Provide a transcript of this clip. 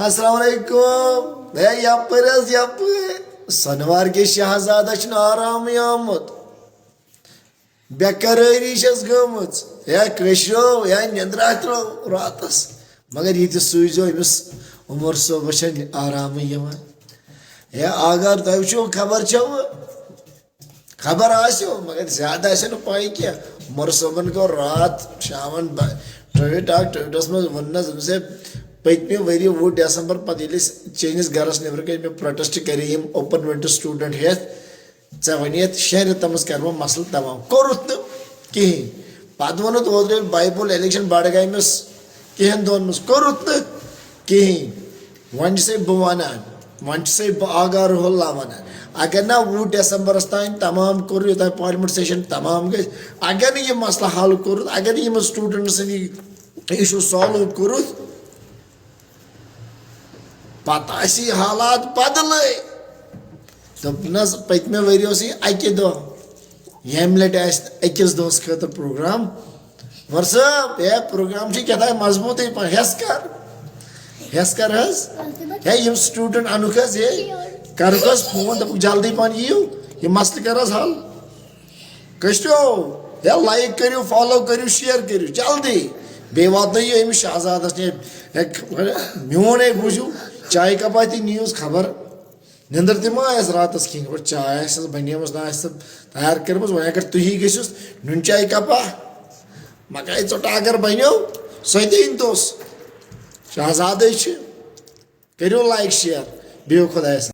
السلام علیکم یپ سنوار کے شہزادہ آرام آمت بے قراری گمت یا کشرو یا نندرا ترو راتس مگر یہ سوزو امس عمر صوبس آرام یا آگار تہ وچو خبر چھو خبر آسو مگر زیادہ آسے پائی کیا عمر صوبن کو رات شام ٹویٹ آ ٹویٹس مز ونس سے پتمہ وری 20 ڈسمبر پتہ چینس گرس نبر کن میں پروٹیسٹ کرے اوپن ونٹر سٹوڈنٹ ہیت ے ونیت 6 رٮ۪تن منٛز کرو مسل تمام کورُتھ نہٕ کہین پتہ ووٚنُتھ اوترٕ بایپول الیکشن بڈگامس کہن دۄہن منٛز کورُتھ نہٕ کہین وۄنۍ چھُسے بہٕ ونان وۄنۍ چھُسے بہٕ آگاہ روح اللہ ونان اگر نا 20 ڈسمبرس تام تمام کور یوتام پارلیمنٹ سیشن تمام گژھِ اگر نہٕ یہِ مسلہٕ حل کوٚرُتھ اگر نہٕ یِمن سٹوڈنٹسن یہِ اِشوٗ سالو کوٚرُتھ پتہ آسہِ حالات بدلے دوٚپ نہ حظ پٔتمہِ ؤرۍ اوس یہِ اکہِ دۄہ ییٚمہِ لٹہِ آسہِ أکِس دۄہس خٲطرٕ پروگرام ور صٲب ہے پروگرام چھُ کیٛاہ تام مضبوٗطٕے پہن ہٮ۪س کر حظ ہے یِم سٹوڈنٹ انُکھ حظ ہے کرُکھ حظ فون دوٚپُکھ جلدی پہن یِیِو یہِ مسلہٕ کر حظ حل کٔشتو ہے لایک کٔرِو فالو کٔرِو شیر کٔرِو جلدی بیٚیہِ واتنٲیِو أمِس شہزادس میون ہے بوٗزِو چایہِ کپا تہِ نِیوٗس خبر نندر تہِ ما آسہِ راتس کھٮ۪نۍ گۄڈٕ چاے آسٮ۪س بنیمٕژ نہ آسہِ تیار کٔرمٕژ وۄنۍ اگر تُہی گٔژھِوس نُن چاے کپا مکاے ژوٚٹا اگر بنیو سۄ تہِ أنۍتوس شہزادے چھِ کٔرِو لایک شیر بِہِو خۄدایس